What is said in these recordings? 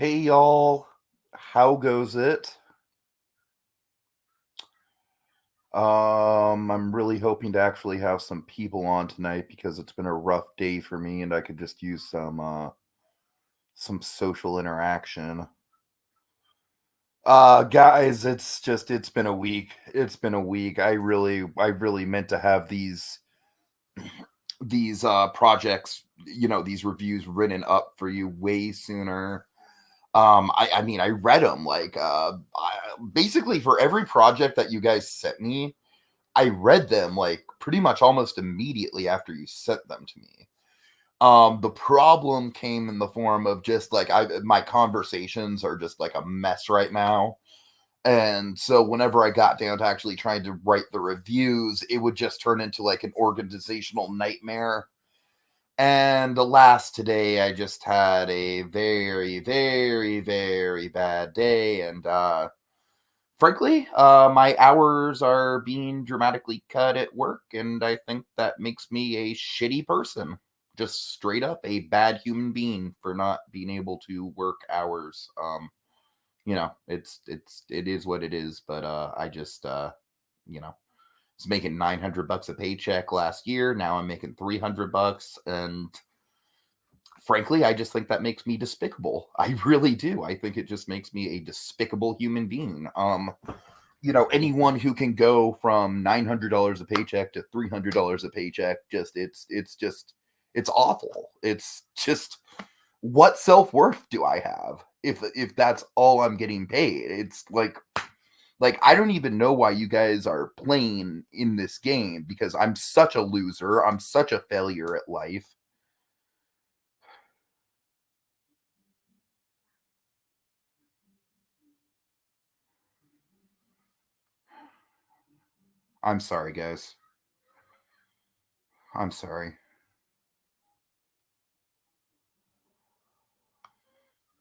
Hey y'all, how goes it? I'm really hoping to actually have some people on tonight because it's been a rough day for me and I could just use some social interaction. Guys, it's been a week. It's been a week. I really meant to have these projects, these reviews written up for you way sooner. I mean, I read them basically for every project that you guys sent me. I read them like pretty much almost immediately after you sent them to me. The problem came in the form of just like my conversations are just like a mess right now. And so whenever I got down to actually trying to write the reviews, it would just turn into like an organizational nightmare. And alas, today I just had a very, very, very bad day. And frankly, my hours are being dramatically cut at work. And I think that makes me a shitty person. Just straight up a bad human being for not being able to work hours. It is what it is. But I just, was making $900 a paycheck last year. Now I'm making $300, and frankly, I just think that makes me despicable. I really do. I think it just makes me a despicable human being. Anyone who can go from $900 a paycheck to $300 a paycheck, it's awful. It's just, what self-worth do I have if that's all I'm getting paid? It's like I don't even know why you guys are playing in this game, because I'm such a loser. I'm such a failure at life. I'm sorry, guys. I'm sorry.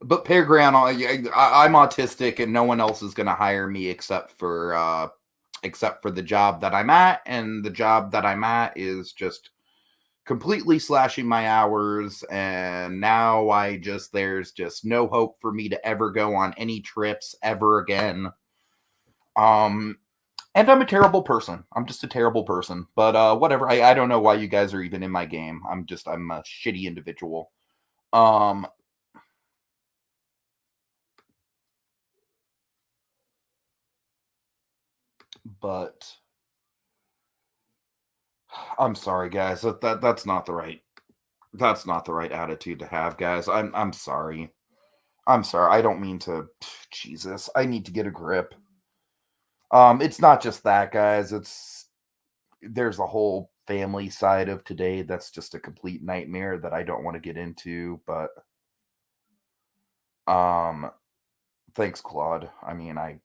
But Peregrine, I'm autistic, and no one else is going to hire me except for the job that I'm at, and the job that I'm at is just completely slashing my hours, and now there's just no hope for me to ever go on any trips ever again. Um, and I'm a terrible person. I'm just a terrible person. But whatever. I don't know why you guys are even in my game. I'm a shitty individual. Um, but I'm sorry, guys. That's not the right attitude to have, guys. I'm sorry. I'm sorry. I don't mean to. Jesus, I need to get a grip. It's not just that, guys. There's a whole family side of today that's just a complete nightmare that I don't want to get into. But um, thanks, Claude. I mean, I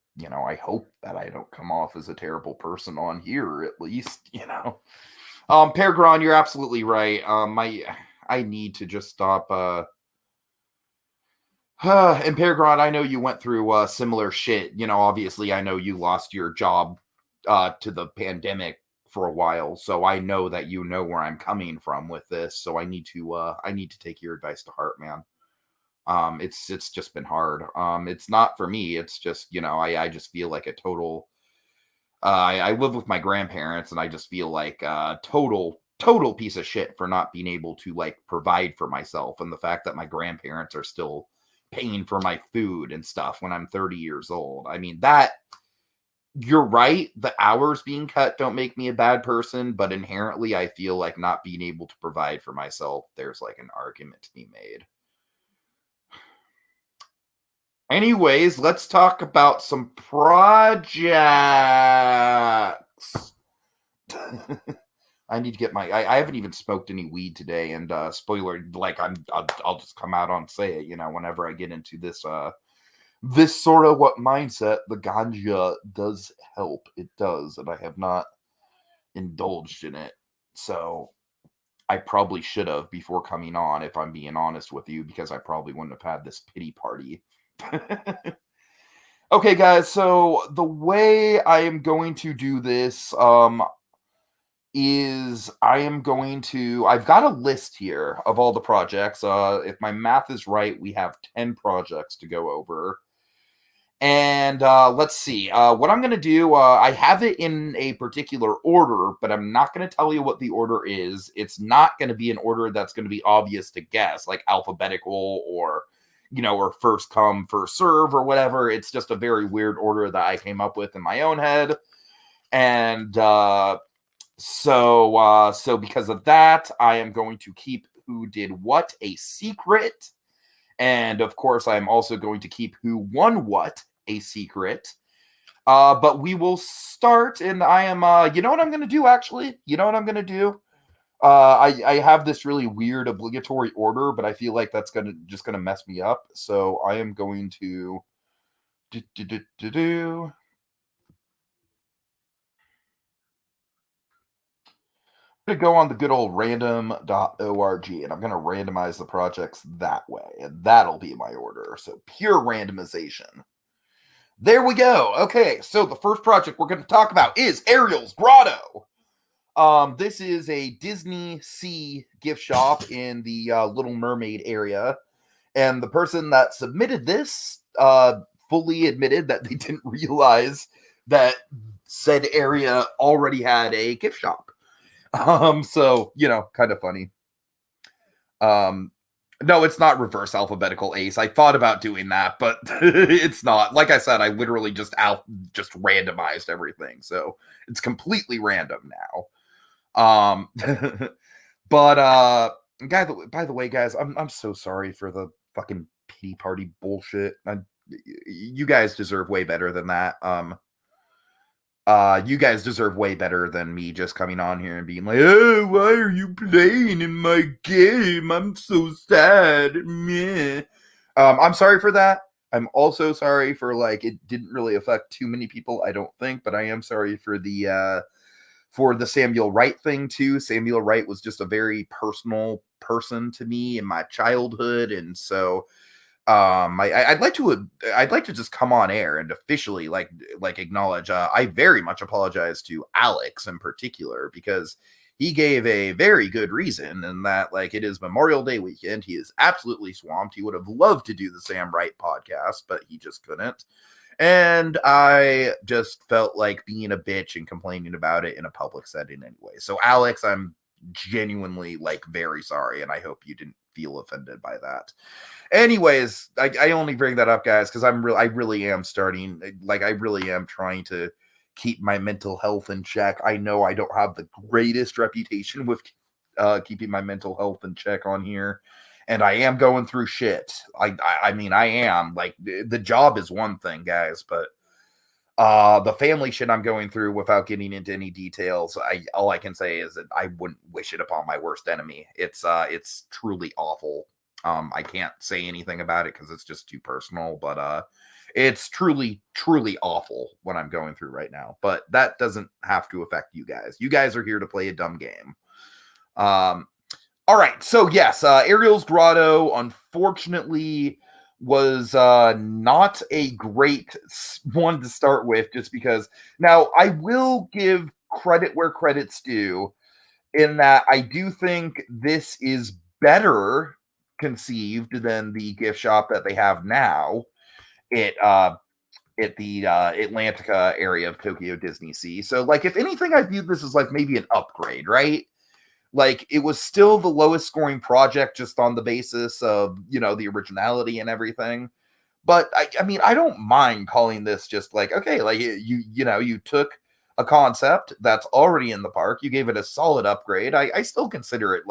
hope that I don't come off as a terrible person on here, at least. Peregrine, you're absolutely right. I need to just stop. And Peregrine, I know you went through similar shit. Obviously, I know you lost your job to the pandemic for a while, so I know that you know where I'm coming from with this. So I need to take your advice to heart, man. It's just been hard. It's not for me. It's just I just feel like a total. I live with my grandparents, and I just feel like total piece of shit for not being able to like provide for myself, and the fact that my grandparents are still paying for my food and stuff when I'm 30 years old. I mean, that you're right. The hours being cut don't make me a bad person, but inherently, I feel like not being able to provide for myself, there's like an argument to be made. Anyways, let's talk about some projects. I need to get I haven't even smoked any weed today, and spoiler, like I'll just come out and say it. Whenever I get into this sort of what mindset, the ganja does help. It does, and I have not indulged in it. So I probably should have before coming on, if I'm being honest with you, because I probably wouldn't have had this pity party. Okay, guys, so the way I am going to do this, is I've got a list here of all the projects. If my math is right, we have 10 projects to go over. And let's see. What I'm going to do, I have it in a particular order, but I'm not going to tell you what the order is. It's not going to be an order that's going to be obvious to guess, like alphabetical or, or first come, first serve or whatever. It's just a very weird order that I came up with in my own head. And so because of that, I am going to keep who did what a secret. And of course, I'm also going to keep who won what a secret. But we will start, and I am, you know what I'm going to do, actually? You know what I'm going to do? I have this really weird obligatory order, but I feel like that's just going to mess me up. So I am going to to go on the good old random.org, and I'm going to randomize the projects that way, and that'll be my order. So pure randomization. There we go. Okay, so the first project we're going to talk about is Ariel's Grotto. This is a Disney Sea gift shop in the Little Mermaid area, and the person that submitted this fully admitted that they didn't realize that said area already had a gift shop. So, kind of funny. No, it's not reverse alphabetical ace. I thought about doing that, but it's not. Like I said, I literally just randomized everything. So it's completely random now. But by the way, guys, I'm so sorry for the fucking pity party bullshit. You guys deserve way better than that. You guys deserve way better than me just coming on here and being like, oh, why are you playing in my game? I'm so sad. Meh. I'm sorry for that. I'm also sorry for, it didn't really affect too many people, I don't think, but I am sorry for the Samuel Wright thing too. Samuel Wright was just a very personal person to me in my childhood, and so I'd like to just come on air and officially like acknowledge I very much apologize to Alex in particular, because he gave a very good reason, and that it is Memorial Day weekend. He is absolutely swamped. He would have loved to do the Sam Wright podcast, but he just couldn't. And I just felt like being a bitch and complaining about it in a public setting anyway. So Alex, I'm genuinely very sorry, and I hope you didn't feel offended by that. Anyways, I only bring that up, guys, because I really am trying to keep my mental health in check. I know I don't have the greatest reputation with keeping my mental health in check on here, and I am going through shit. I mean, I am. The job is one thing, guys, but the family shit I'm going through, without getting into any details, all I can say is that I wouldn't wish it upon my worst enemy. It's truly awful. I can't say anything about it because it's just too personal, but it's truly, truly awful what I'm going through right now. But that doesn't have to affect you guys. You guys are here to play a dumb game. All right, so yes, Ariel's Grotto, unfortunately, was not a great one to start with, just because. Now, I will give credit where credit's due, in that I do think this is better conceived than the gift shop that they have now at the Atlantica area of Tokyo Disney Sea. So, if anything, I view this as maybe an upgrade, right? It was still the lowest scoring project, just on the basis of, the originality and everything. But I mean, I don't mind calling this just okay, you took a concept that's already in the park, you gave it a solid upgrade. I still consider it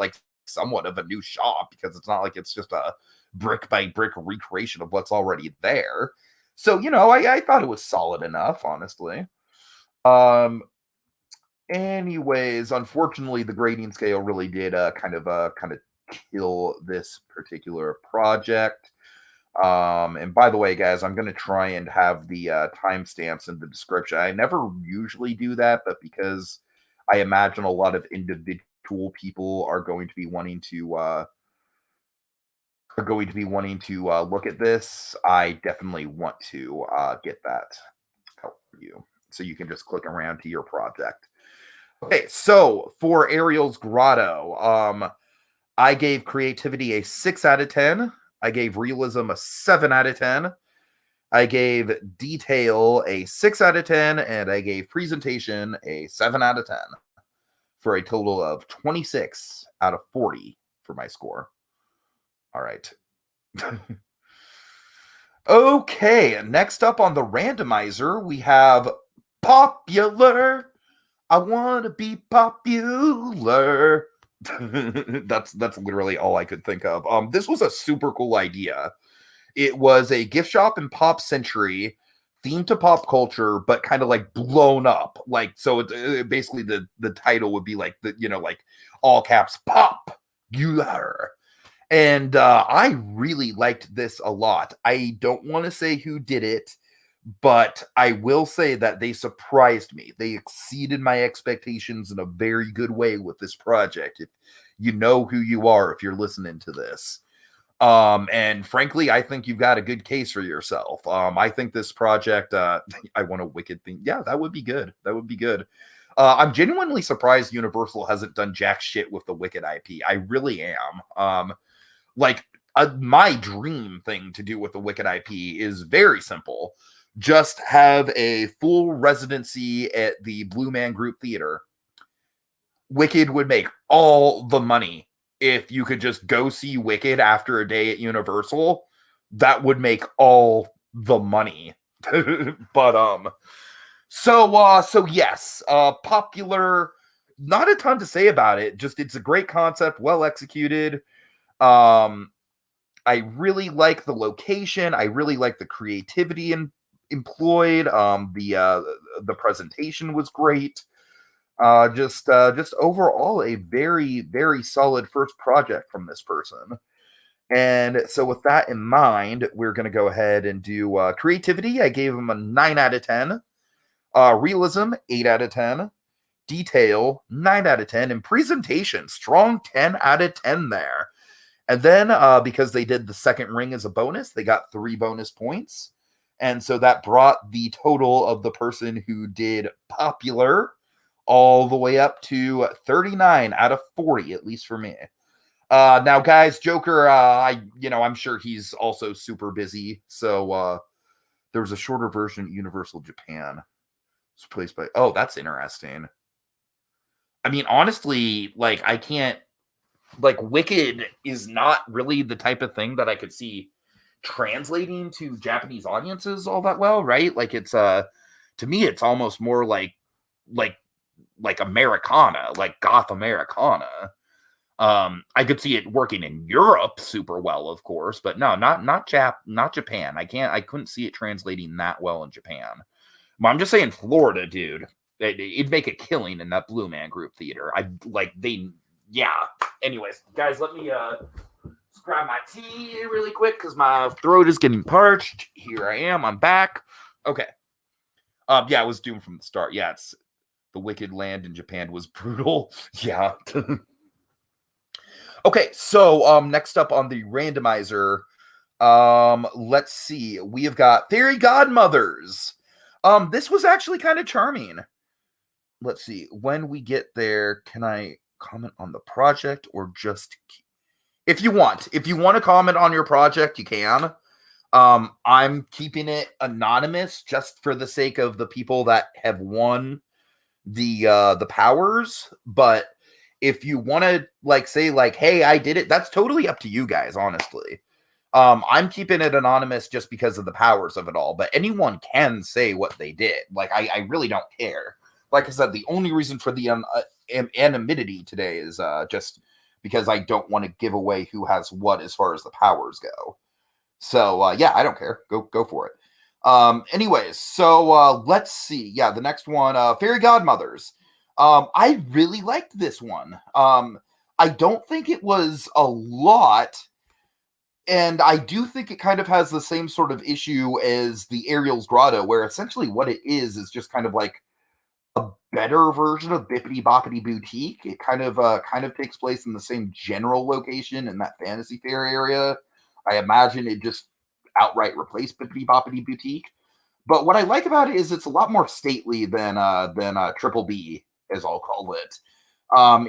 somewhat of a new shop, because it's not like it's just a brick by brick recreation of what's already there. So, I thought it was solid enough, honestly. Anyways, unfortunately, the grading scale really did kind of kill this particular project. And by the way, guys, I'm going to try and have the timestamps in the description. I never usually do that, but because I imagine a lot of individual people are going to be wanting to look at this, I definitely want to get that out for you, so you can just click around to your project. Okay, so for Ariel's Grotto, I gave creativity a 6 out of 10. I gave realism a 7 out of 10. I gave detail a 6 out of 10, and I gave presentation a 7 out of 10 for a total of 26 out of 40 for my score. All right. Okay, next up on the randomizer, we have popular. I want to be popular. That's literally all I could think of. This was a super cool idea. It was a gift shop in Pop Century, themed to pop culture, but kind of like blown up. Like, so basically the title would be like like all caps popular. And I really liked this a lot. I don't want to say who did it, but I will say that they surprised me. They exceeded my expectations in a very good way with this project. If you know who you are, if you're listening to this. And frankly, I think you've got a good case for yourself. I think this project, I want a wicked thing. Yeah, that would be good. That would be good. I'm genuinely surprised Universal hasn't done jack shit with the Wicked IP. I really am. My dream thing to do with the Wicked IP is very simple. Just have a full residency at the Blue Man Group Theater. Wicked would make all the money. If you could just go see Wicked after a day at Universal, that would make all the money. But so yes, popular, not a ton to say about it. Just it's a great concept, well executed. I really like the location. I really like the creativity employed. The presentation was great. Just overall a very, very solid first project from this person. And so with that in mind, we're going to go ahead and do creativity. I gave him a 9 out of 10. Realism, 8 out of 10. Detail, 9 out of 10. And presentation, strong 10 out of 10 there. And then because they did the second ring as a bonus, they got 3 bonus points. And so that brought the total of the person who did popular all the way up to 39 out of 40, at least for me. Now, guys, Joker, I'm sure he's also super busy. So there was a shorter version at Universal Japan. It's placed by. Oh, that's interesting. I mean, honestly, like I can't. Like Wicked is not really the type of thing that I could see translating to Japanese audiences all that well, right? Like it's to me, it's almost more like Americana, like goth Americana. I could see it working in Europe super well, of course, but no, not Japan. I couldn't see it translating that well in Japan. But I'm just saying Florida, dude. It'd make a killing in that Blue Man Group Theater. Yeah. Anyways, guys, let me grab my tea really quick because my throat is getting parched. Here I am. I'm back. Okay. Yeah, I was doomed from the start. Yeah, it's the Wicked Land in Japan was brutal. Yeah. Okay, so next up on the randomizer, let's see. We have got Fairy Godmothers. This was actually kind of charming. Let's see. When we get there, can I comment on the project or just if you want to comment on your project, you can. I'm keeping it anonymous just for the sake of the people that have won the powers, but if you want to say hey, I did it, that's totally up to you guys, honestly. I'm keeping it anonymous just because of the powers of it all, but anyone can say what they did. I really don't care. Like I said, the only reason for the anonymity today is just because I don't want to give away who has what as far as the powers go. So yeah, I don't care. Go for it. Anyways, so let's see. Yeah, the next one, Fairy Godmothers. I really liked this one. I don't think it was a lot, and I do think it kind of has the same sort of issue as the Ariel's Grotto, where essentially what it is just kind of like a better version of Bippity Boppity Boutique. It kind of takes place in the same general location in that Fantasy Fair area. I imagine it just outright replaced Bippity Boppity Boutique. But what I like about it is it's a lot more stately than Triple B. as I'll call it.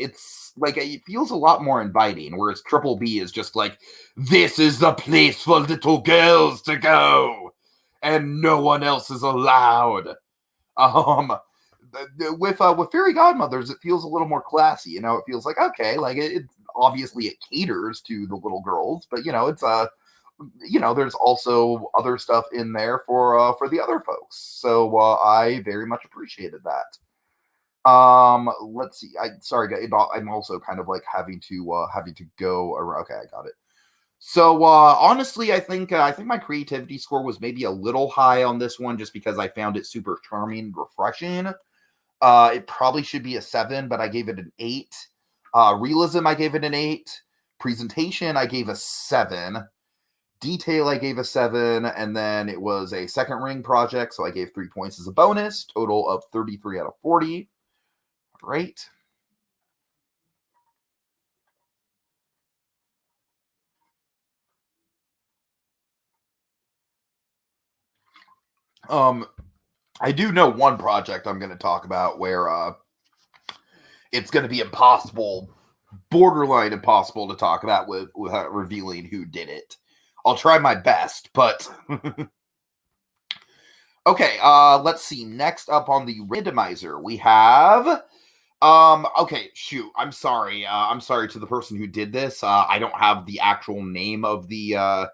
It's like it feels a lot more inviting, whereas Triple B is just like, this is the place for little girls to go, and no one else is allowed. With Fairy Godmothers, it feels a little more classy. You know, it feels like, okay, like it obviously it caters to the little girls, but you know, it's there's also other stuff in there for the other folks. So I very much appreciated that. Let's see. Sorry, guys. I'm also kind of like having to go around. Okay, I got it. So honestly, I think my creativity score was maybe a little high on this one, just because I found it super charming, refreshing. It probably should be a 7, but I gave it an 8. Realism, I gave it an 8. Presentation, I gave a 7. Detail, I gave a 7, and then it was a second ring project, so I gave 3 points as a bonus. Total of 33 out of 40. Great. I do know one project I'm going to talk about where it's going to be impossible, borderline impossible to talk about without revealing who did it. I'll try my best, but okay. Let's see. Next up on the randomizer, we have. Okay, shoot. I'm sorry. I'm sorry to the person who did this. I don't have the actual name of the. I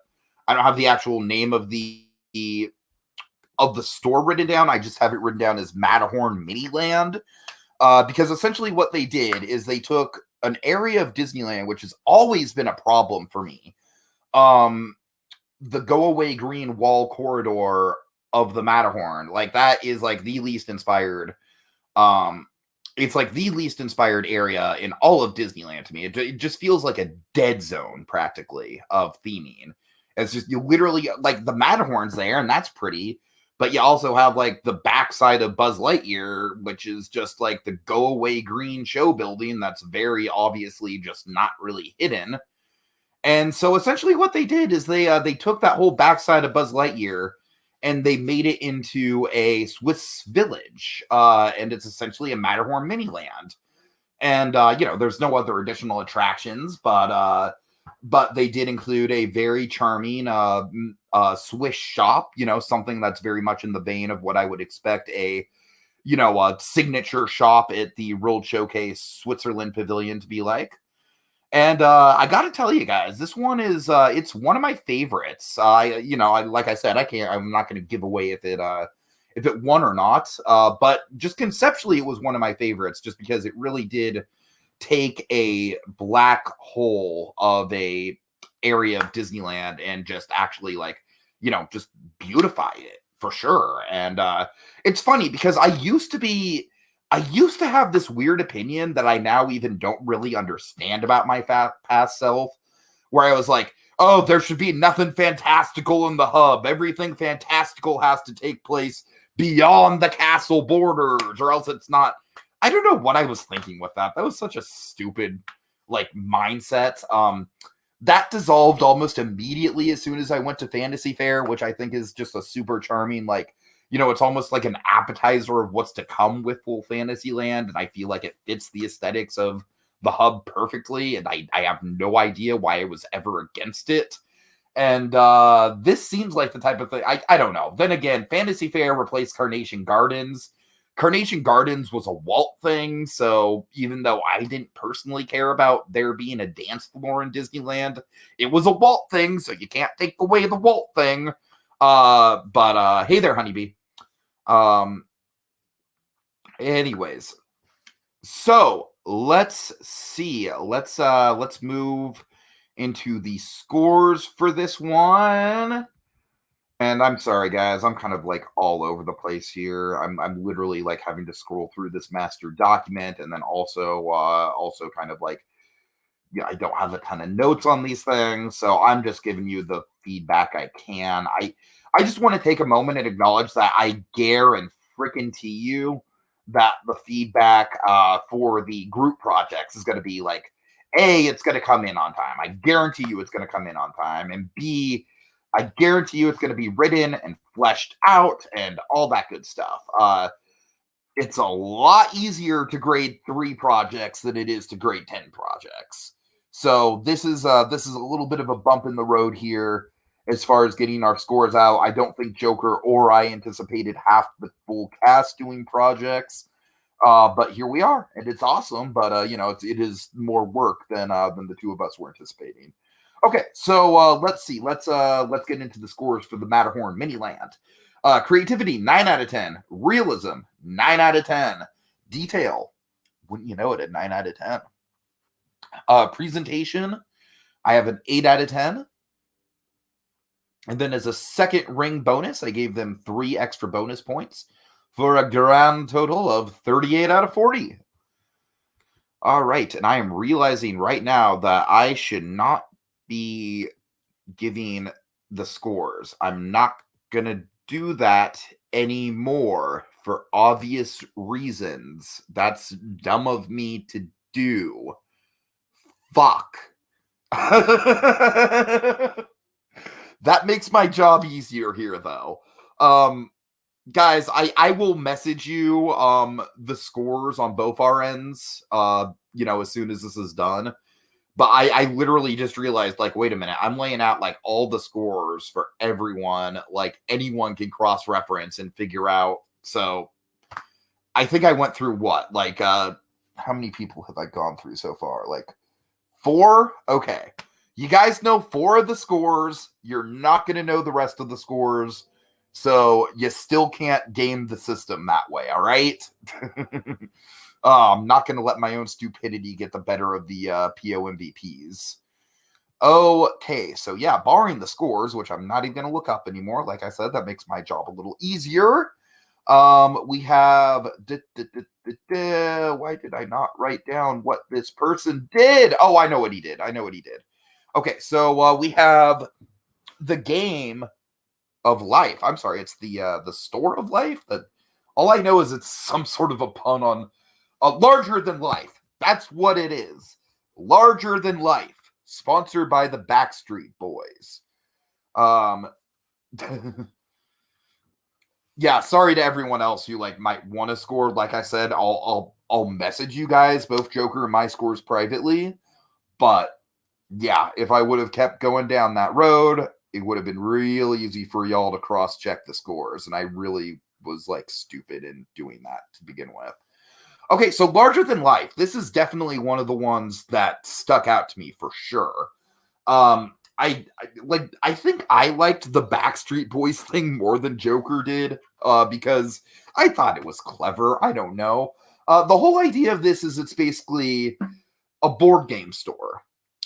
don't have the actual name of the store written down. I just have it written down as Matterhorn Miniland. Because essentially what they did is they took an area of Disneyland, which has always been a problem for me. The Go Away Green Wall corridor of the Matterhorn, like that is like the least inspired. It's like the least inspired area in all of Disneyland to me. It just feels like a dead zone practically of theming. It's just, you literally, like, the Matterhorn's there and that's pretty, but you also have like the backside of Buzz Lightyear, which is just like the Go Away Green show building that's very obviously just not really hidden. And so essentially what they did is they took that whole backside of Buzz Lightyear and they made it into a Swiss village. And it's essentially a Matterhorn mini land. And, there's no other additional attractions, but they did include a very charming Swiss shop, something that's very much in the vein of what I would expect a signature shop at the World Showcase Switzerland Pavilion to be like. And I got to tell you guys, this one is it's one of my favorites. Like I said, I'm not going to give away if it won or not. But just conceptually, it was one of my favorites, just because it really did take a black hole of a area of Disneyland and just actually just beautify it for sure. And it's funny because I used to have this weird opinion that I now even don't really understand about my past self, where I was like, oh, there should be nothing fantastical in the hub. Everything fantastical has to take place beyond the castle borders, or else it's not. I don't know what I was thinking with that. That was such a stupid, mindset. That dissolved almost immediately as soon as I went to Fantasy Fair, which I think is just a super charming, it's almost like an appetizer of what's to come with Full Fantasyland, and I feel like it fits the aesthetics of the hub perfectly, and I have no idea why I was ever against it. And this seems like the type of thing, I don't know. Then again, Fantasy Fair replaced Carnation Gardens. Carnation Gardens was a Walt thing, so even though I didn't personally care about there being a dance floor in Disneyland, it was a Walt thing, so you can't take away the Walt thing. But hey there, honeybee. Anyways, so let's see. Let's move into the scores for this one. And I'm sorry, guys. I'm kind of all over the place here. I'm literally having to scroll through this master document, and then also kind of I don't have a ton of notes on these things, so I'm just giving you the feedback I can. I just want to take a moment and acknowledge that I guarantee you that the feedback for the group projects is going to be A, it's going to come in on time. I guarantee you it's going to come in on time. And B, I guarantee you it's going to be written and fleshed out and all that good stuff. it's a lot easier to grade 3 projects than it is to grade 10 projects. So this is a little bit of a bump in the road here as far as getting our scores out. I don't think Joker or I anticipated half the full cast doing projects. But here we are, and it's awesome. But it is more work than the two of us were anticipating. Okay, so let's see. Let's get into the scores for the Matterhorn Mini Land. Creativity 9 out of 10. Realism 9 out of 10. Detail, wouldn't you know it, at 9 out of 10. Presentation, I have an 8 out of 10. And then as a second ring bonus, I gave them 3 extra bonus points for a grand total of 38 out of 40. All right, and I am realizing right now that I should not be giving the scores. I'm not going to do that anymore for obvious reasons. That's dumb of me to do. Fuck. That makes my job easier here, though. Guys, I will message you the scores on both our ends, as soon as this is done. But I literally just realized, like, wait a minute, I'm laying out, like, all the scores for everyone. Like, anyone can cross-reference and figure out. So, I think I went through what? Like, how many people have I gone through so far? Like, 4? Okay. You guys know 4 of the scores. You're not going to know the rest of the scores. So you still can't game the system that way, all right? I'm not going to let my own stupidity get the better of the PO MVPs. Okay, so yeah, barring the scores, which I'm not even going to look up anymore. Like I said, that makes my job a little easier. We have... Why did I not write down what this person did? Oh, I know what he did. Okay, so we have the game of life. I'm sorry, it's the store of life. That all I know is it's some sort of a pun on larger than life. That's what it is. Larger than life. Sponsored by the Backstreet Boys. Yeah, sorry to everyone else who might want to score. Like I said, I'll message you guys, both Joker and my scores privately. But yeah, if I would have kept going down that road, it would have been real easy for y'all to cross-check the scores. And I really was stupid in doing that to begin with. Okay, so larger than life. This is definitely one of the ones that stuck out to me for sure. I think I liked the Backstreet Boys thing more than Joker did, because I thought it was clever. I don't know. The whole idea of this is it's basically a board game store.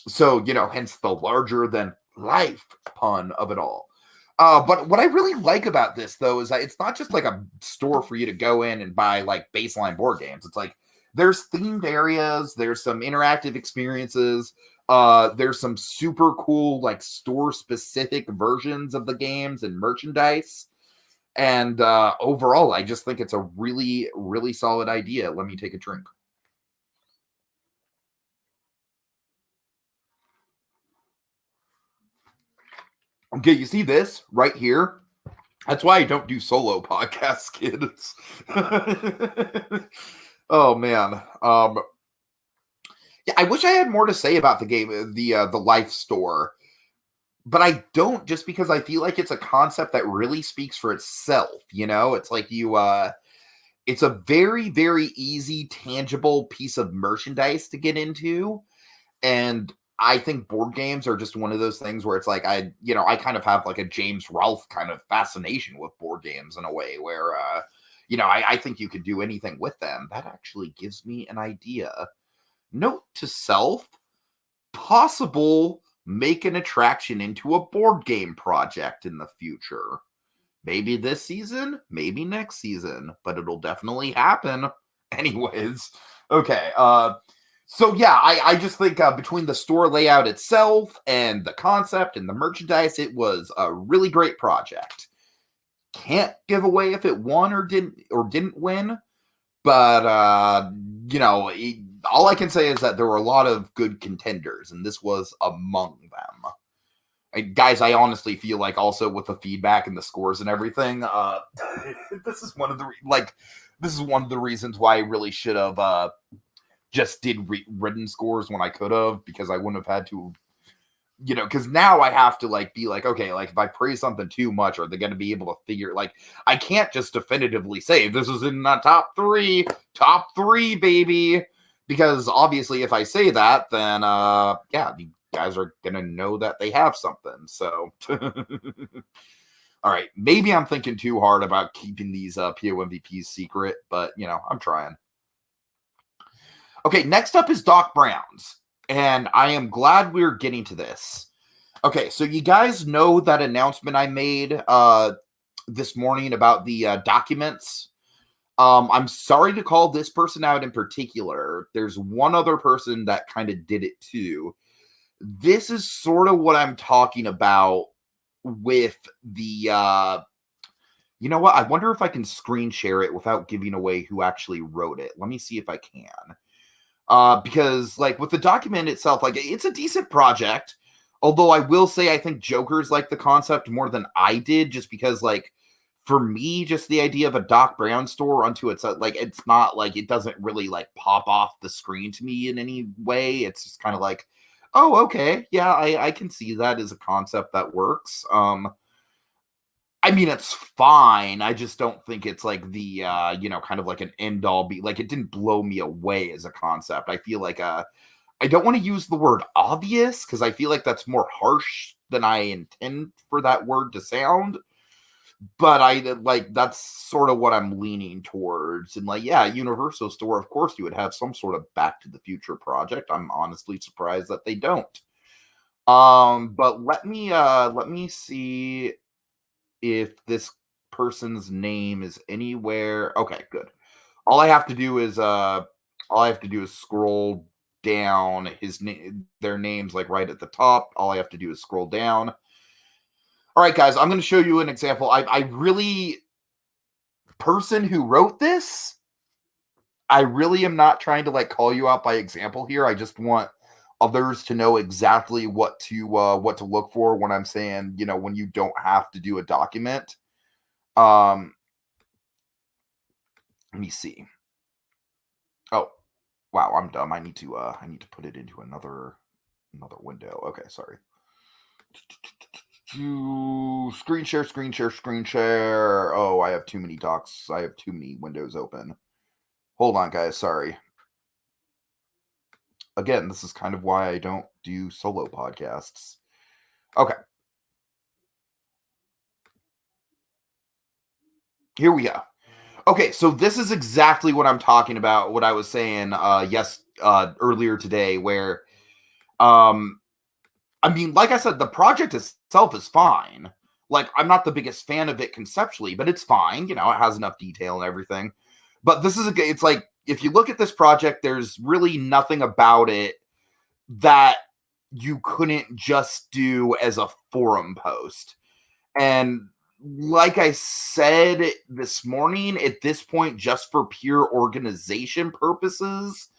So, hence the larger than life pun of it all. But what I really like about this, though, is that it's not just a store for you to go in and buy baseline board games. It's there's themed areas, there's some interactive experiences, there's some super cool store specific versions of the games and merchandise. And overall, I just think it's a really, really solid idea. Let me take a drink. Okay, you see this right here? That's why I don't do solo podcasts, kids. Oh man. Yeah, I wish I had more to say about the game, the Life Store, but I don't, just because I feel like it's a concept that really speaks for itself. It's it's a very, very easy, tangible piece of merchandise to get into, and I think board games are just one of those things where it's I kind of have a James Rolfe kind of fascination with board games in a way where, I think you could do anything with them. That actually gives me an idea. Note to self, possible make an attraction into a board game project in the future. Maybe this season, maybe next season, but it'll definitely happen. Anyways, okay, so yeah, I just think between the store layout itself and the concept and the merchandise, it was a really great project. Can't give away if it won or didn't win, but all I can say is that there were a lot of good contenders, and this was among them. And guys, I honestly feel also with the feedback and the scores and everything, this is one of the this is one of the reasons why I really should have just did written scores when I could have, because I wouldn't have had to, because now I have to like be like, okay, like if I praise something too much, are they going to be able to figure, like, I can't just definitively say this is in the top three, baby, because obviously if I say that, then yeah, the guys are going to know that they have something. So all right, maybe I'm thinking too hard about keeping these PO MVPs secret, but I'm trying. Okay, next up is Doc Brown's. And I am glad we're getting to this. Okay, so you guys know that announcement I made this morning about the documents. I'm sorry to call this person out in particular. There's one other person that kind of did it too. This is sort of what I'm talking about with the... you know what? I wonder if I can screen share it without giving away who actually wrote it. Let me see if I can. Because like with the document itself, like it's a decent project. Although I will say, I think Joker's like the concept more than I did, just because like for me, just the idea of a Doc Brown store unto itself, like it's not like, it doesn't really like pop off the screen to me in any way. It's just kind of like, oh, okay. Yeah, I can see that as a concept that works. I mean, it's fine. I just don't think it's like the, kind of like an end all be like, it didn't blow me away as a concept. I feel like, I don't want to use the word obvious because I feel like that's more harsh than I intend for that word to sound. But that's sort of what I'm leaning towards. And like, yeah, Universal Store, of course you would have some sort of Back to the Future project. I'm honestly surprised that they don't. But let me see if this person's name is anywhere. Okay, good. All I have to do is scroll down their names like right at the top. All I have to do is scroll down. All right, guys, I'm going to show you an example. I really, person who wrote this, I really am not trying to like call you out by example here. I just want others to know exactly what to look for when I'm saying, when you don't have to do a document. Let me see. Oh, wow, I'm dumb. I need to put it into another window. Okay, sorry. Screen share. Oh, I have too many docs. I have too many windows open. Hold on, guys. Sorry. Again, this is kind of why I don't do solo podcasts. Okay. Here we go. Okay, so this is exactly what I'm talking about, what I was saying earlier today, where I mean, like I said, the project itself is fine. Like, I'm not the biggest fan of it conceptually, but it's fine. It has enough detail and everything. But it's like, if you look at this project, there's really nothing about it that you couldn't just do as a forum post. And like I said this morning, at this point, just for pure organization purposes,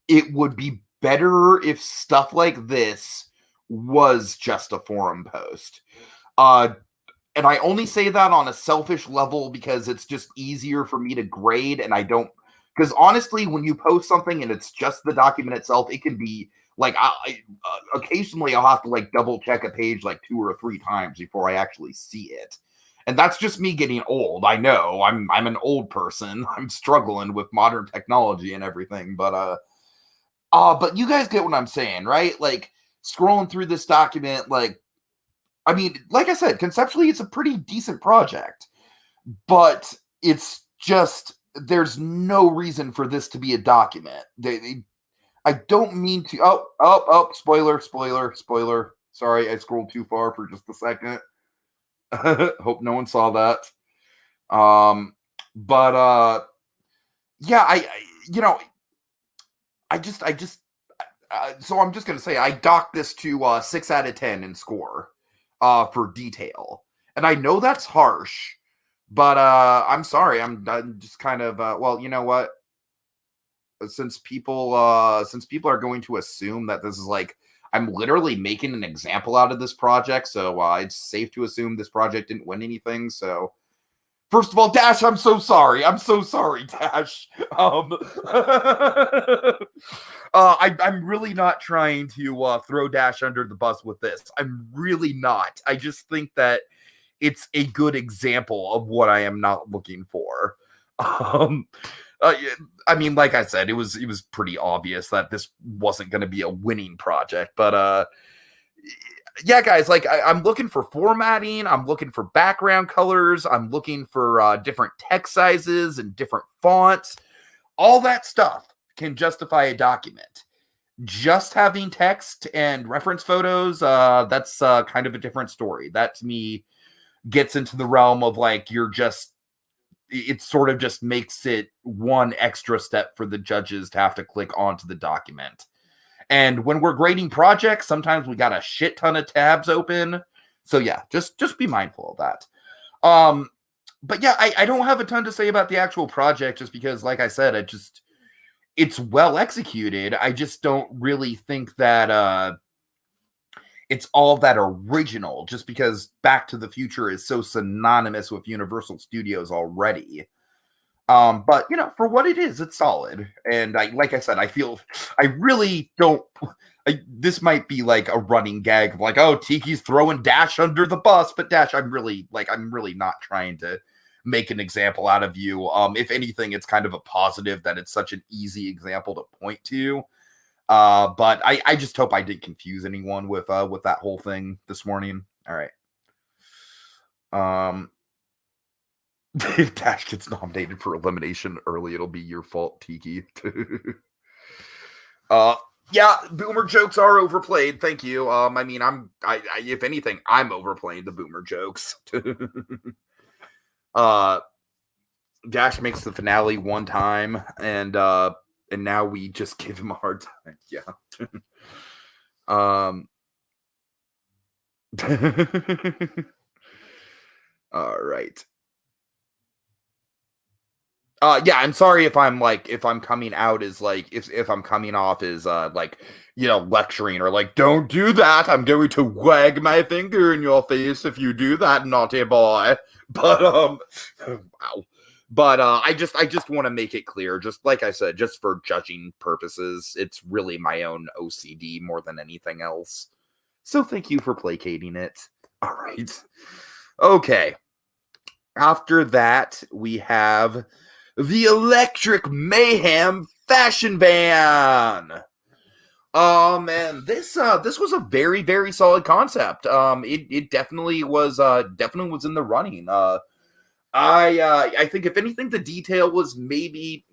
it would be better if stuff like this was just a forum post. And I only say that on a selfish level because it's just easier for me to grade, and I don't, because honestly, when you post something and it's just the document itself, it can be like, occasionally I'll have to like double check a page like 2 or 3 times before I actually see it. And that's just me getting old. I know I'm an old person. I'm struggling with modern technology and everything, but you guys get what I'm saying, right? Like, scrolling through this document, like, I mean, like I said, conceptually, it's a pretty decent project, but it's just, there's no reason for this to be a document. I don't mean to, spoiler. Sorry, I scrolled too far for just a second. Hope no one saw that. Yeah, so I'm just going to say I docked this to 6 out of 10 in score for detail. And I know that's harsh, but I'm sorry. I'm just kind of, well, you know what? Since people are going to assume that this is like, I'm literally making an example out of this project, so it's safe to assume this project didn't win anything. So First of all, Dash, I'm so sorry. I'm so sorry, Dash. I'm really not trying to throw Dash under the bus with this. I'm really not. I just think that it's a good example of what I am not looking for. I mean, like I said, it was pretty obvious that this wasn't going to be a winning project, but yeah, guys, like I'm looking for formatting, I'm looking for background colors, I'm looking for different text sizes and different fonts. All that stuff can justify a document. Just having text and reference photos, that's kind of a different story. That to me gets into the realm of like it sort of just makes it one extra step for the judges to have to click onto the document. And when we're grading projects, sometimes we got a shit ton of tabs open. So yeah, just be mindful of that. But yeah, I don't have a ton to say about the actual project just because, like I said, it's well executed. I just don't really think that it's all that original just because Back to the Future is so synonymous with Universal Studios already. But you know, for what it is, it's solid. And like I said, I really don't. This might be like a running gag of like, oh, Tiki's throwing Dash under the bus, but Dash, I'm really not trying to make an example out of you. If anything, it's kind of a positive that it's such an easy example to point to. But I just hope I didn't confuse anyone with that whole thing this morning. All right. If Dash gets nominated for elimination early, it'll be your fault, Tiki. Yeah, boomer jokes are overplayed. Thank you. I mean, if anything, I'm overplaying the boomer jokes. Dash makes the finale one time, and now we just give him a hard time. Yeah. All right. Yeah, I'm sorry if I'm coming out as like if I'm coming off as like, you know, lecturing or like, don't do that. I'm going to wag my finger in your face if you do that, naughty boy. But wow. But I just want to make it clear, just like I said, just for judging purposes, it's really my own OCD more than anything else. So thank you for placating it. All right. Okay. After that, we have the Electric Mayhem Fashion Van. And this was a very, very solid concept. It definitely was in the running. I think if anything, the detail was maybe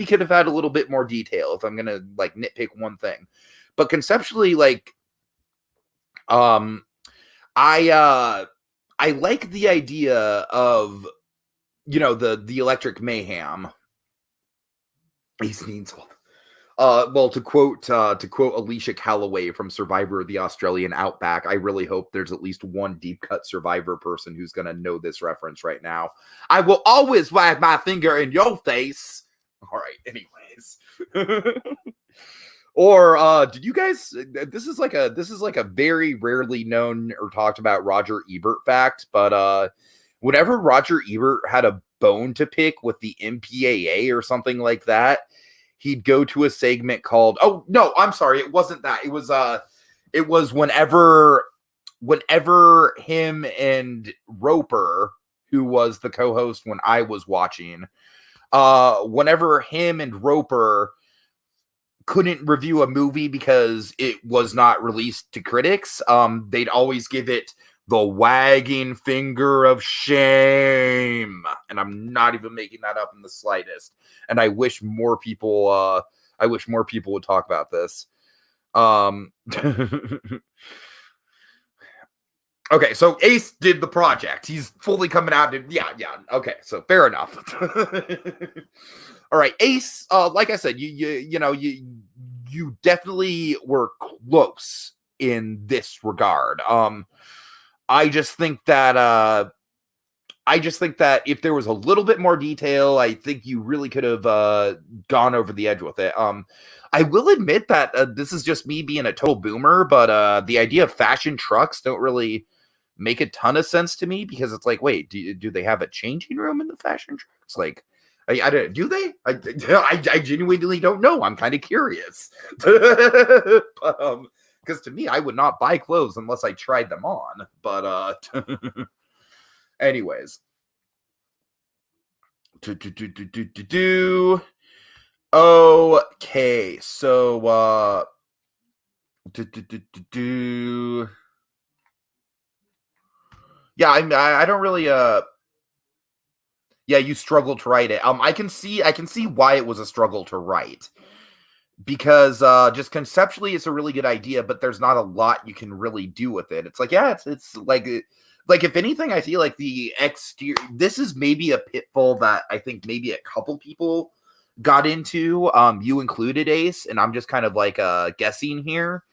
could have had a little bit more detail if I'm gonna like nitpick one thing. But conceptually, like, I like the idea of, you know, the Electric Mayhem. He needs well, to quote Alicia Calloway from Survivor of the Australian Outback, I really hope there's at least one deep cut Survivor person who's gonna know this reference right now. I will always wag my finger in your face. All right, anyways. Or did you guys, this is like a very rarely known or talked about Roger Ebert fact, but whenever Roger Ebert had a bone to pick with the MPAA or something like that, he'd go to a segment called, oh no, I'm sorry, it wasn't that. It was whenever him and Roper, who was the co-host when I was watching, whenever him and Roper couldn't review a movie because it was not released to critics, they'd always give it the wagging finger of shame. And I'm not even making that up in the slightest. And I wish more people would talk about this. Okay, so Ace did the project. He's fully coming out. Yeah. Okay, so fair enough. All right, Ace. Like I said, you definitely were close in this regard. I just think that if there was a little bit more detail, I think you really could have gone over the edge with it. I will admit that this is just me being a total boomer, but the idea of fashion trucks don't really make a ton of sense to me, because it's like, wait, do they have a changing room in the fashion trucks? Like, I don't, do they? I genuinely don't know. I'm kind of curious. But because to me, I would not buy clothes unless I tried them on. But anyways. Okay, so yeah, I don't really yeah, you struggled to write it. I can see why it was a struggle to write, because just conceptually it's a really good idea, but there's not a lot you can really do with it. It's like, yeah, it's like if anything, I feel like the exterior, this is maybe a pitfall that I think maybe a couple people got into, you included, Ace, and I'm just kind of like guessing here.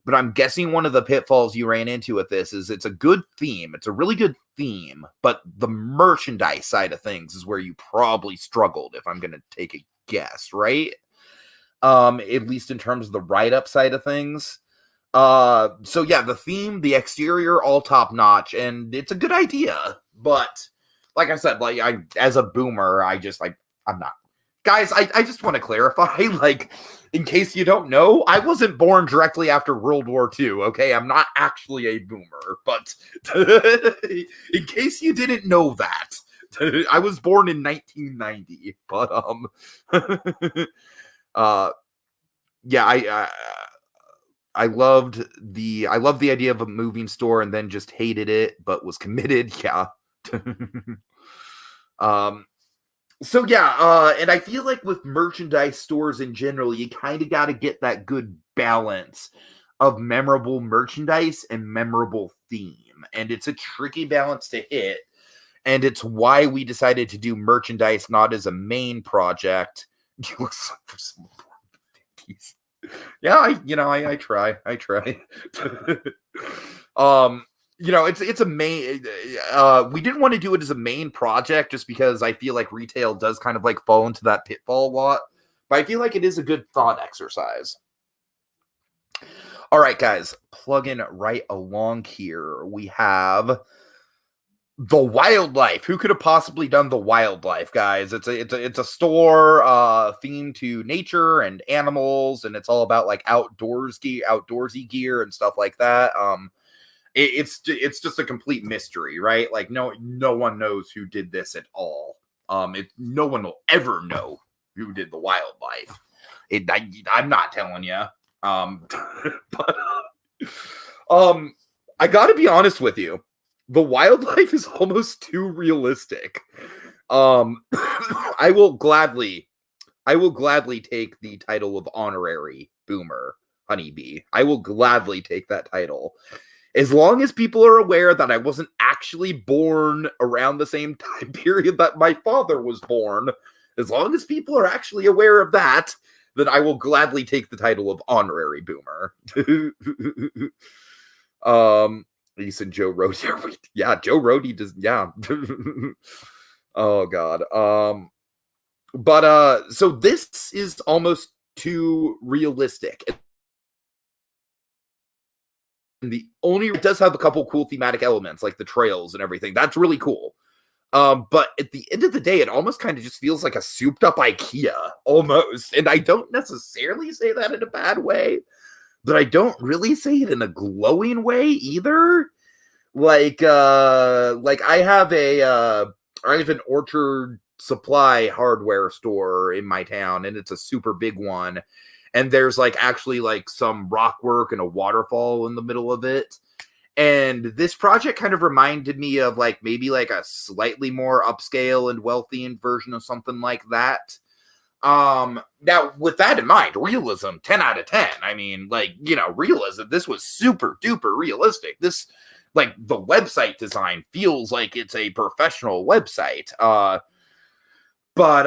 But I'm guessing one of the pitfalls you ran into with this is it's a good theme. It's a really good theme, but the merchandise side of things is where you probably struggled, if I'm going to take a guess, right? At least in terms of the write-up side of things. So yeah, the theme, the exterior, all top-notch, and it's a good idea. But like I said, like as a boomer, I'm not. Guys, I just want to clarify, like, in case you don't know, I wasn't born directly after World War II, okay? I'm not actually a boomer, but in case you didn't know that, I was born in 1990, but, yeah, I loved the idea of a moving store and then just hated it, but was committed, yeah. So yeah, and I feel like with merchandise stores in general, you kind of got to get that good balance of memorable merchandise and memorable theme. And it's a tricky balance to hit. And it's why we decided to do merchandise not as a main project. Yeah, I try. It's a main, we didn't want to do it as a main project just because I feel like retail does kind of like fall into that pitfall a lot, but I feel like it is a good thought exercise. All right, guys, plugging right along here. We have the wildlife. Who could have possibly done the wildlife, guys? It's a store themed to nature and animals, and it's all about like outdoorsy gear and stuff like that. It's just a complete mystery, right? Like no one knows who did this at all. No one will ever know who did the wildlife. I'm not telling you. But I got to be honest with you. The wildlife is almost too realistic. I will gladly take the title of honorary boomer honeybee. I will gladly take that title. As long as people are aware that I wasn't actually born around the same time period that my father was born, as long as people are actually aware of that, then I will gladly take the title of honorary boomer. Ace and Joe Rohde. Yeah, Joe Rohde does. Yeah. Oh God. But so this is almost too realistic. And the only it does have a couple cool thematic elements like the trails and everything. That's really cool. But at the end of the day, it almost kind of just feels like a souped up IKEA almost. And I don't necessarily say that in a bad way, but I don't really say it in a glowing way either. Like I have an Orchard Supply hardware store in my town, and it's a super big one. And there's like actually like some rock work and a waterfall in the middle of it. And this project kind of reminded me of like maybe like a slightly more upscale and well-themed version of something like that. Now with that in mind, realism, 10 out of 10. I mean, like, realism, this was super duper realistic. This, like, the website design feels like it's a professional website. But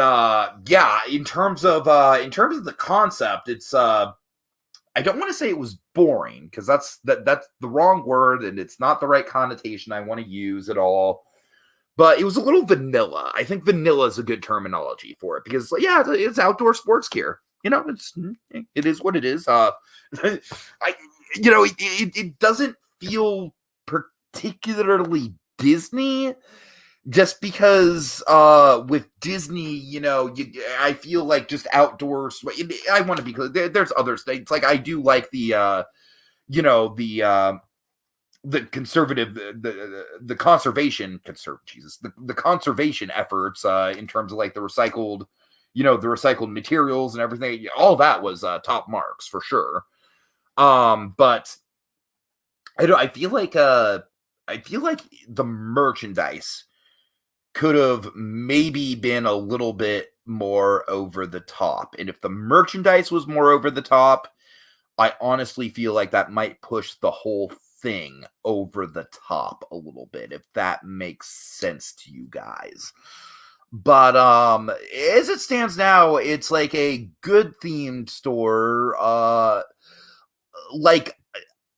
yeah, in terms of the concept, it's I don't want to say it was boring, because that's the wrong word, and it's not the right connotation I want to use at all. But it was a little vanilla. I think vanilla is a good terminology for it, because yeah, it's outdoor sports gear. It is what it is. It doesn't feel particularly Disney, just because with Disney, I feel like just outdoors. I want to be clear. There's other states. Like I do like the conservative, the conservation, the conservation efforts in terms of like the recycled materials and everything. All that was top marks for sure. But I feel like the merchandise could have maybe been a little bit more over the top. And if the merchandise was more over the top, I honestly feel like that might push the whole thing over the top a little bit, if that makes sense to you guys. But as it stands now, it's like a good themed store.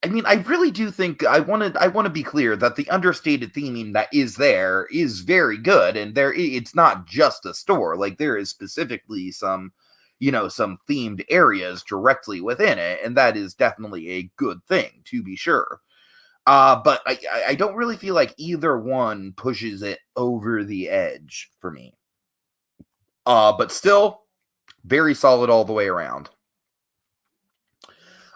I really do think I want to be clear that the understated theming that is there is very good, and it's not just a store. Like there is specifically some themed areas directly within it, and that is definitely a good thing, to be sure. But I don't really feel like either one pushes it over the edge for me. But still, very solid all the way around.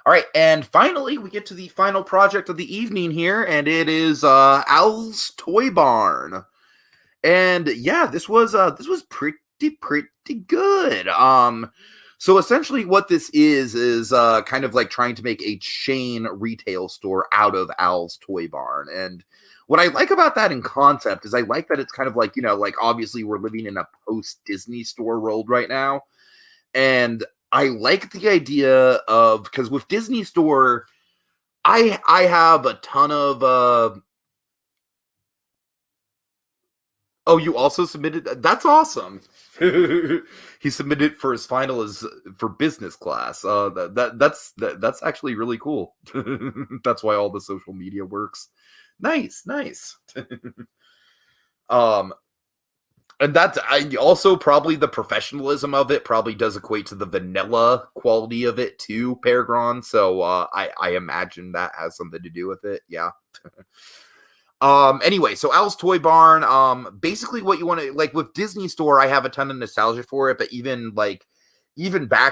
All right, and finally, we get to the final project of the evening here, and it is Al's Toy Barn. And yeah, this was pretty good. So essentially, what this is kind of like trying to make a chain retail store out of Al's Toy Barn. And what I like about that in concept is I like that it's kind of like like obviously we're living in a post-Disney store world right now, and I like the idea of, because with Disney Store, I have a ton of oh, you also submitted? That's awesome. He submitted for his final for business class. That's actually really cool. That's why all the social media works. Nice. And that's also probably the professionalism of it probably does equate to the vanilla quality of it too, Peregrine. So I imagine that has something to do with it. Yeah. Anyway, so Al's Toy Barn, basically what you want to, like with Disney Store, I have a ton of nostalgia for it, but even back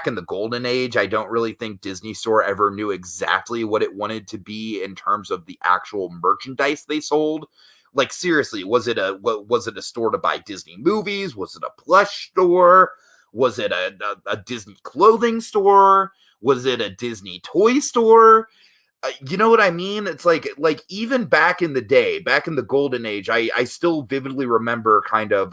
in the golden age, I don't really think Disney Store ever knew exactly what it wanted to be in terms of the actual merchandise they sold. Like seriously, was it a store to buy Disney movies? Was it a plush store? Was it a Disney clothing store? Was it a Disney toy store? You know what I mean? It's like even back in the day, back in the golden age, I still vividly remember kind of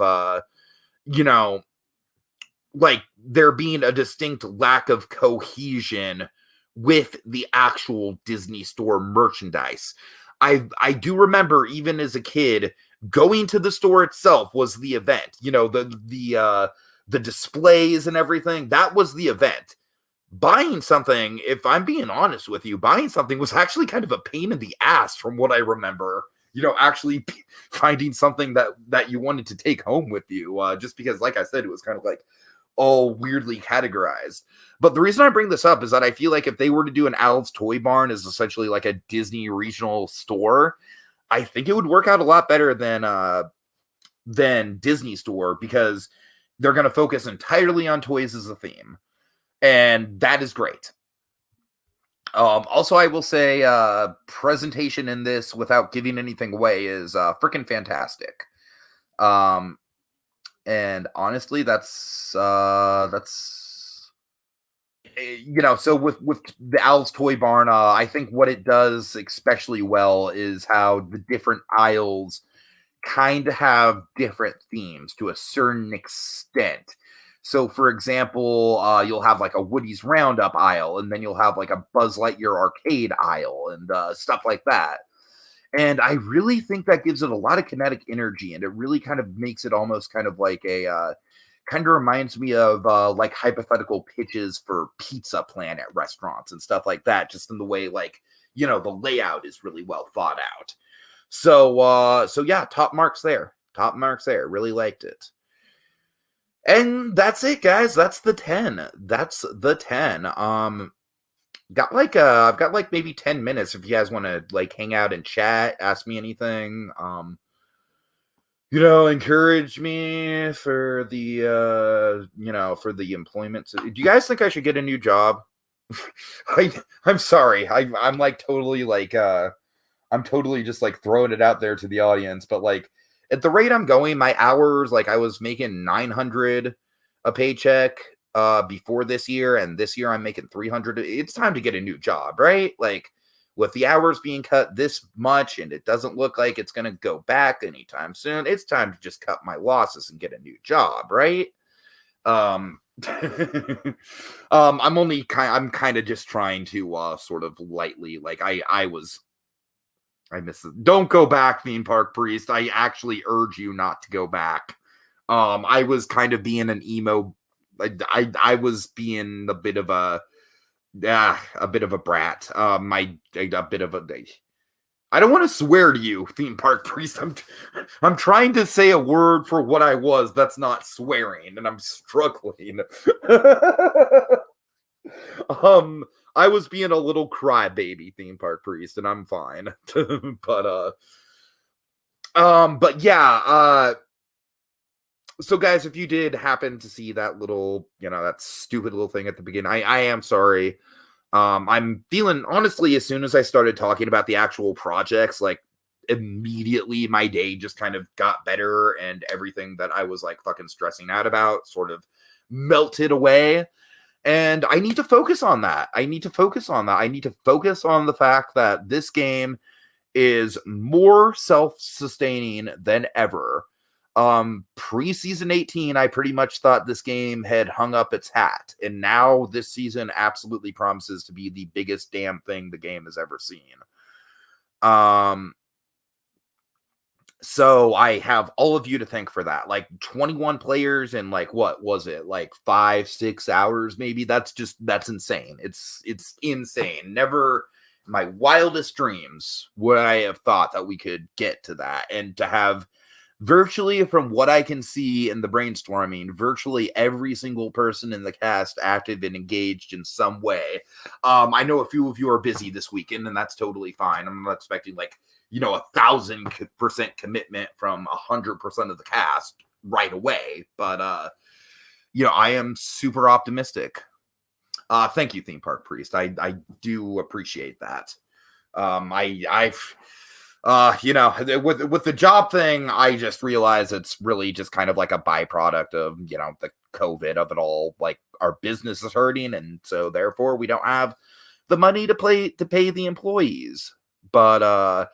like there being a distinct lack of cohesion with the actual Disney Store merchandise. I do remember even as a kid going to the store itself was the event. The displays and everything, that was the event. Buying something, if I'm being honest with you, buying something was actually kind of a pain in the ass from what I remember. Actually finding something that you wanted to take home with you, just because, like I said, it was kind of like all weirdly categorized. But the reason I bring this up is that I feel like if they were to do an Al's Toy Barn as essentially like a Disney regional store, I think it would work out a lot better than Disney Store, because they're going to focus entirely on toys as a theme. And that is great. Also, I will say presentation in this, without giving anything away, is freaking fantastic. And honestly, that's so with the Al's Toy Barn, I think what it does especially well is how the different aisles kind of have different themes to a certain extent. So, for example, you'll have like a Woody's Roundup aisle, and then you'll have like a Buzz Lightyear arcade aisle and stuff like that. And I really think that gives it a lot of kinetic energy, and it really kind of makes it almost kind of like a kind of reminds me of like hypothetical pitches for Pizza Planet restaurants and stuff like that, just in the way like, the layout is really well thought out. So yeah, top marks there. Really liked it. And that's it, guys. That's the 10. I've got like maybe 10 minutes if you guys want to like hang out and chat, ask me anything. Encourage me for the for the employment. Do you guys think I should get a new job? I'm sorry. I'm like totally like I'm totally just like throwing it out there to the audience, but like at the rate I'm going, my hours, like I was making 900 a paycheck before this year, and this year I'm making 300. It's time to get a new job, right? Like with the hours being cut this much and it doesn't look like it's going to go back anytime soon, it's time to just cut my losses and get a new job, right? I'm kind of just trying to sort of lightly, like I miss it. Don't go back, theme park priest. I actually urge you not to go back. I was kind of being an emo. I was being a bit of a brat. A bit of a. I don't want to swear to you, theme park priest. I'm trying to say a word for what I was. That's not swearing, and I'm struggling. I was being a little crybaby, theme park priest, and I'm fine. But yeah. So guys, if you did happen to see that little, that stupid little thing at the beginning, I am sorry. I'm feeling, honestly, as soon as I started talking about the actual projects, like immediately my day just kind of got better, and everything that I was like fucking stressing out about sort of melted away. And I need to focus on that. I need to focus on the fact that this game is more self-sustaining than ever. Pre-season 18, I pretty much thought this game had hung up its hat, and now this season absolutely promises to be the biggest damn thing the game has ever seen. So I have all of you to thank for that. Like 21 players in like, what was it? Like 5-6 hours, maybe. That's insane. It's insane. Never in my wildest dreams would I have thought that we could get to that, and to have virtually, from what I can see in the brainstorming, virtually every single person in the cast active and engaged in some way. I know a few of you are busy this weekend, and that's totally fine. I'm not expecting like, 1,000% commitment from 100% of the cast right away. But, I am super optimistic. Thank you, Theme Park Priest. I do appreciate that. With the job thing, I just realized it's really just kind of like a byproduct of, the COVID of it all. Like our business is hurting, and so therefore we don't have the money to pay the employees. But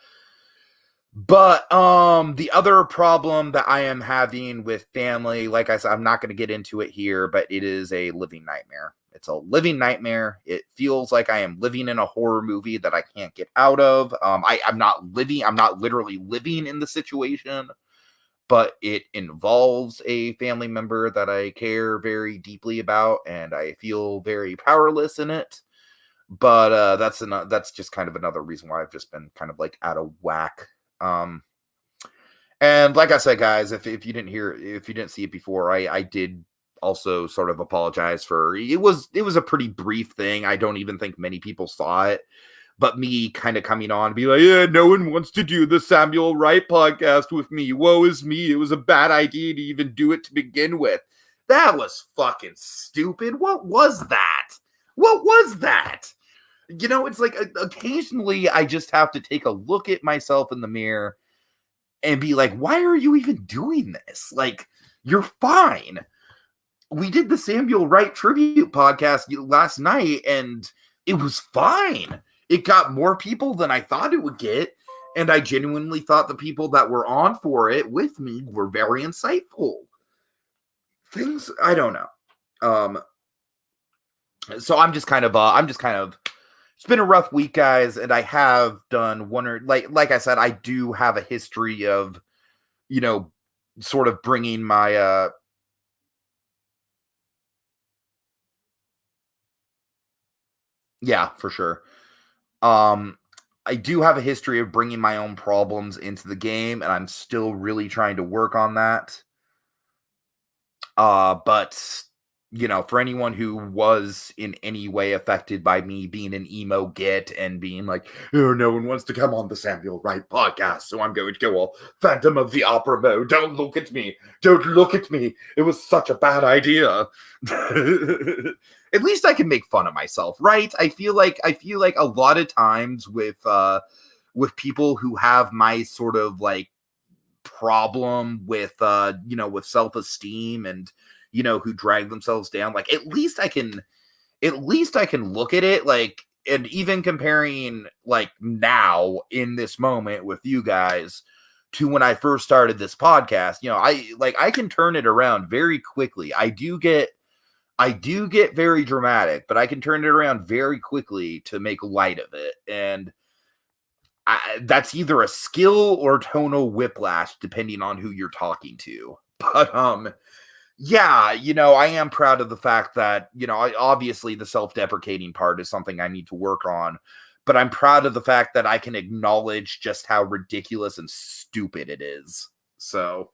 the other problem that I am having with family, like I said, I'm not going to get into it here, but it is a living nightmare. It's a living nightmare. It feels like I am living in a horror movie that I can't get out of. I'm not literally living in the situation, but it involves a family member that I care very deeply about, and I feel very powerless in it. But that's just kind of another reason why I've just been kind of like out of whack. And like I said, guys, if you didn't see it before, I did also sort of apologize for it. Was a pretty brief thing. I don't even think many people saw it, but me kind of coming on and be like, yeah, no one wants to do the Samuel Wright podcast with me. Woe is me. It was a bad idea to even do it to begin with. That was fucking stupid. What was that? It's like occasionally I just have to take a look at myself in the mirror and be like, why are you even doing this? Like, you're fine. We did the Samuel Wright tribute podcast last night, and it was fine. It got more people than I thought it would get, and I genuinely thought the people that were on for it with me were very insightful. Things, I don't know. So I'm just kind of it's been a rough week, guys, and I have done one or like I said, I do have a history of, sort of bringing my yeah, for sure. I do have a history of bringing my own problems into the game, and I'm still really trying to work on that. But for anyone who was in any way affected by me being an emo git and being like, oh, no one wants to come on the Samuel Wright podcast, so I'm going to go all Phantom of the Opera mode. Don't look at me. Don't look at me. It was such a bad idea. At least I can make fun of myself, right? I feel like a lot of times with people who have my sort of like problem with with self-esteem and who drag themselves down, like at least I can look at it like, and even comparing like now in this moment with you guys to when I first started this podcast, I can turn it around very quickly. I do get very dramatic, but I can turn it around very quickly to make light of it. And that's either a skill or tonal whiplash, depending on who you're talking to. But, yeah, I am proud of the fact that, obviously the self-deprecating part is something I need to work on, but I'm proud of the fact that I can acknowledge just how ridiculous and stupid it is. So,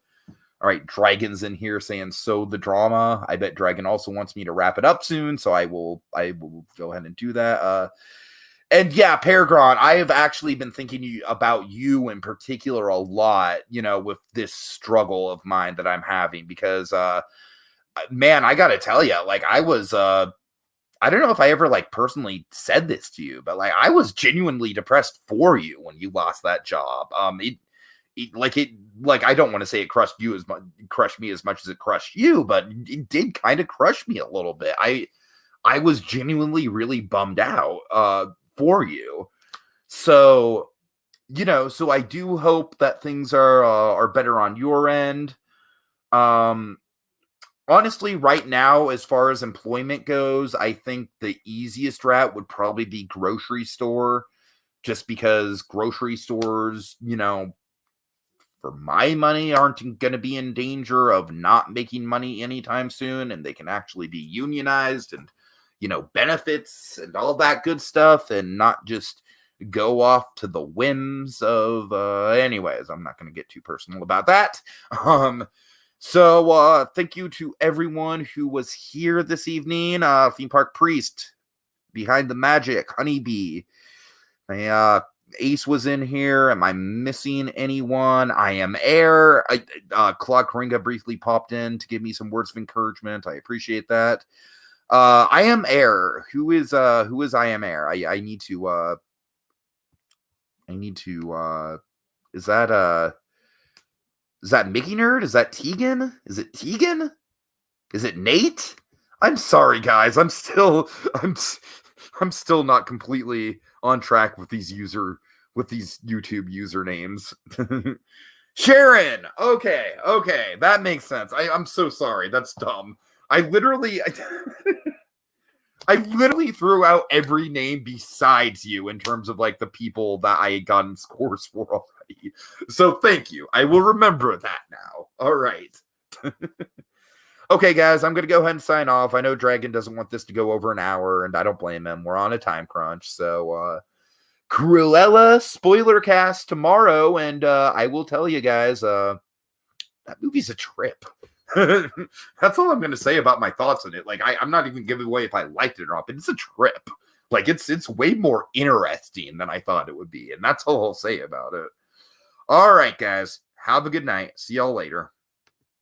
all right, Dragon's in here saying, so the drama. I bet Dragon also wants me to wrap it up soon, so I will go ahead and do that. And yeah, Peregrine, I have actually been thinking about you in particular a lot, with this struggle of mine that I'm having, because, man, I got to tell you, like, I was, I don't know if I ever, like, personally said this to you, but, like, I was genuinely depressed for you when you lost that job. I don't want to say it crushed me as much as it crushed you, but it did kind of crush me a little bit. I was genuinely really bummed out, for you. So, so I do hope that things are better on your end. Honestly, right now, as far as employment goes, I think the easiest route would probably be grocery store, just because grocery stores, for my money, aren't going to be in danger of not making money anytime soon, and they can actually be unionized and benefits and all that good stuff, and not just go off to the whims of, anyways, I'm not going to get too personal about that. So thank you to everyone who was here this evening. Theme Park Priest, Behind the Magic, Honeybee, Ace was in here. Am I missing anyone? I am Air. Claude Coringa briefly popped in to give me some words of encouragement. I appreciate that. I am Air. Who is I am Air? I need to is that Mickey Nerd? Is that Tegan? Is it Tegan? Is it Nate? I'm sorry, guys. I'm still not completely on track with these YouTube usernames. Sharon. Okay. That makes sense. I'm so sorry. That's dumb. I literally threw out every name besides you in terms of like the people that I had gotten scores for already. So thank you. I will remember that now. All right. Okay, guys, I'm going to go ahead and sign off. I know Dragon doesn't want this to go over an hour, and I don't blame him. We're on a time crunch. So, Cruella spoiler cast tomorrow, and I will tell you guys, that movie's a trip. That's all I'm going to say about my thoughts on it. Like, I'm not even giving away if I liked it or not, but it's a trip. Like, it's way more interesting than I thought it would be, and that's all I'll say about it. All right, guys, have a good night. See y'all later.